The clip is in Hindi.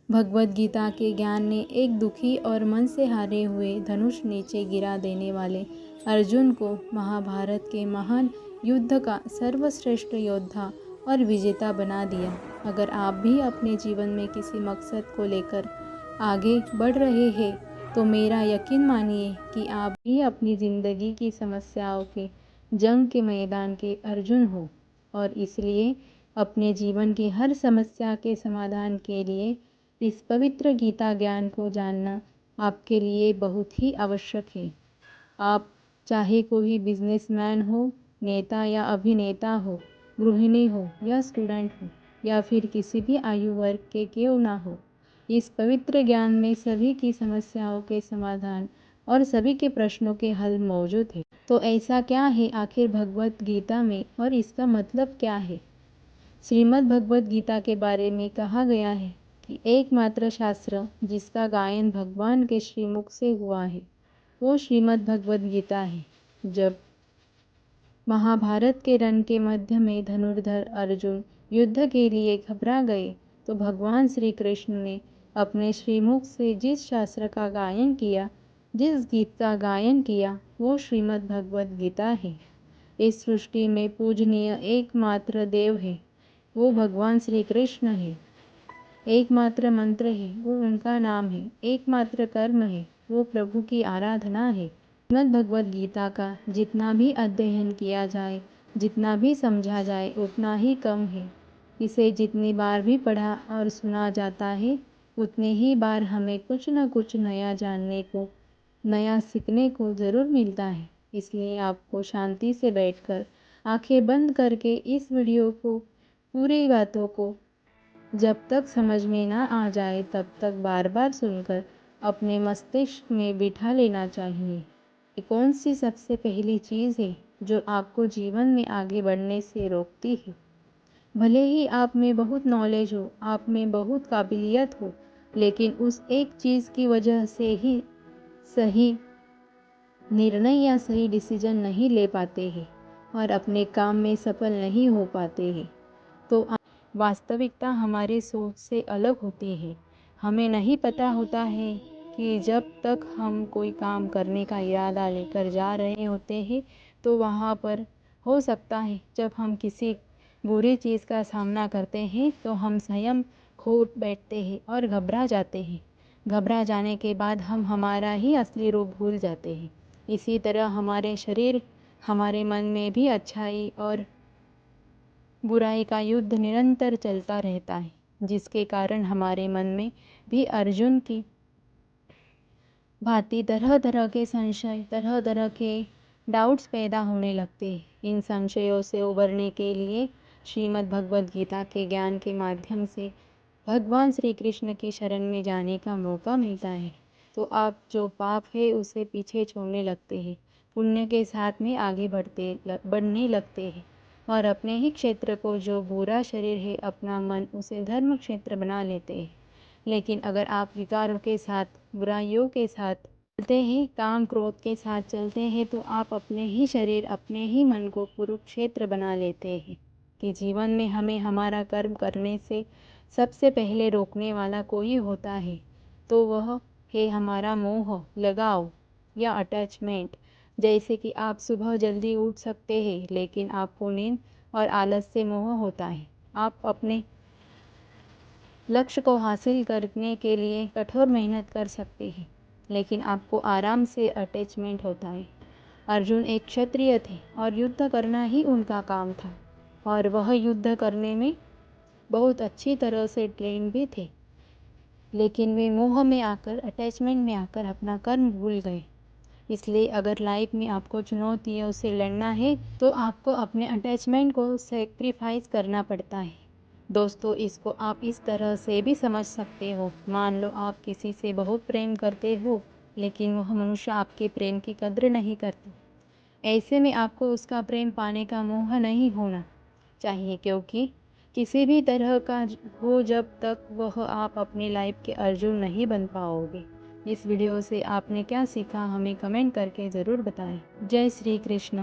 भगवद गीता के ज्ञान ने एक दुखी और मन से हारे हुए धनुष नीचे गिरा देने वाले अर्जुन को महाभारत के महान युद्ध का सर्वश्रेष्ठ योद्धा और विजेता बना दिया। अगर आप भी अपने जीवन में किसी मकसद को लेकर आगे बढ़ रहे हैं तो मेरा यकीन मानिए कि आप भी अपनी ज़िंदगी की समस्याओं के जंग के मैदान के अर्जुन हो, और इसलिए अपने जीवन की हर समस्या के समाधान के लिए इस पवित्र गीता ज्ञान को जानना आपके लिए बहुत ही आवश्यक है। आप चाहे कोई बिजनेसमैन हो, नेता या अभिनेता हो, गृहिणी हो या स्टूडेंट हो, या फिर किसी भी आयु वर्ग के क्यों ना हो, इस पवित्र ज्ञान में सभी की समस्याओं के समाधान और सभी के प्रश्नों के हल मौजूद है। तो ऐसा क्या है आखिर भगवत गीता में, और इसका मतलब क्या है? श्रीमद् भगवद गीता के बारे में कहा गया है कि एकमात्र शास्त्र जिसका गायन भगवान के श्रीमुख से हुआ है वो श्रीमद् भगवद गीता है। जब महाभारत के रण के मध्य में धनुर्धर अर्जुन युद्ध के लिए घबरा गए तो भगवान श्री कृष्ण ने अपने श्रीमुख से जिस शास्त्र का गायन किया, जिस गीत का गायन किया, वो श्रीमद् भगवद गीता है। इस सृष्टि में पूजनीय एकमात्र देव है, वो भगवान श्री कृष्ण है। एकमात्र मंत्र है, वो उनका नाम है। एकमात्र कर्म है, वो प्रभु की आराधना है। श्रीमद् भगवद गीता का जितना भी अध्ययन किया जाए, जितना भी समझा जाए, उतना ही कम है। इसे जितनी बार भी पढ़ा और सुना जाता है, उतने ही बार हमें कुछ न कुछ नया जानने को, नया सीखने को ज़रूर मिलता है। इसलिए आपको शांति से बैठकर आंखें बंद करके इस वीडियो को, पूरी बातों को जब तक समझ में ना आ जाए तब तक बार बार सुनकर अपने मस्तिष्क में बिठा लेना चाहिए। ये कौन सी सबसे पहली चीज़ है जो आपको जीवन में आगे बढ़ने से रोकती है? भले ही आप में बहुत नॉलेज हो, आप में बहुत काबिलियत हो, लेकिन उस एक चीज़ की वजह से ही सही निर्णय या सही डिसीजन नहीं ले पाते हैं और अपने काम में सफल नहीं हो पाते हैं। तो वास्तविकता हमारे सोच से अलग होती है। हमें नहीं पता होता है कि जब तक हम कोई काम करने का इरादा लेकर जा रहे होते हैं तो वहाँ पर हो सकता है जब हम किसी बुरी चीज़ का सामना करते हैं तो हम संयम खो बैठते हैं और घबरा जाते हैं। घबरा जाने के बाद हम हमारा ही असली रूप भूल जाते हैं। इसी तरह हमारे शरीर, हमारे मन में भी अच्छाई और बुराई का युद्ध निरंतर चलता रहता है, जिसके कारण हमारे मन में भी अर्जुन की भांति तरह तरह के संशय, तरह तरह के डाउट्स पैदा होने लगते हैं। इन संशयों से उबरने के लिए श्रीमद् भगवद गीता के ज्ञान के माध्यम से भगवान श्री कृष्ण की शरण में जाने का मौका मिलता है। तो आप जो पाप है उसे पीछे छोड़ने लगते हैं, पुण्य के साथ में आगे बढ़ने लगते हैं और अपने ही क्षेत्र को, जो बुरा शरीर है, अपना मन, उसे धर्म क्षेत्र बना लेते हैं। लेकिन अगर आप विकारों के साथ, बुराइयों के साथ चलते हैं, काम क्रोध के साथ चलते हैं, तो आप अपने ही शरीर, अपने ही मन को कुरुक्षेत्र बना लेते हैं। कि जीवन में हमें हमारा कर्म करने से सबसे पहले रोकने वाला कोई होता है तो वह है हमारा मोह, लगाव या अटैचमेंट। जैसे कि आप सुबह जल्दी उठ सकते हैं लेकिन आपको नींद और आलस से मोह होता है। आप अपने लक्ष्य को हासिल करने के लिए कठोर मेहनत कर सकते हैं लेकिन आपको आराम से अटैचमेंट होता है। अर्जुन एक क्षत्रिय थे और युद्ध करना ही उनका काम था और वह युद्ध करने में बहुत अच्छी तरह से ट्रेन भी थे, लेकिन वे मोह में आकर, अटैचमेंट में आकर अपना कर्म भूल गए। इसलिए अगर लाइफ में आपको चुनौतियों से लड़ना है तो आपको अपने अटैचमेंट को सेक्रीफाइस करना पड़ता है। दोस्तों, इसको आप इस तरह से भी समझ सकते हो। मान लो आप किसी से बहुत प्रेम करते हो लेकिन वह मनुष्य आपके प्रेम की कद्र नहीं करता। ऐसे में आपको उसका प्रेम पाने का मोह नहीं होना चाहिए, क्योंकि किसी भी तरह का हो, जब तक वह आप अपनी लाइफ के अर्जुन नहीं बन पाओगे। इस वीडियो से आपने क्या सीखा हमें कमेंट करके ज़रूर बताएं। जय श्री कृष्ण।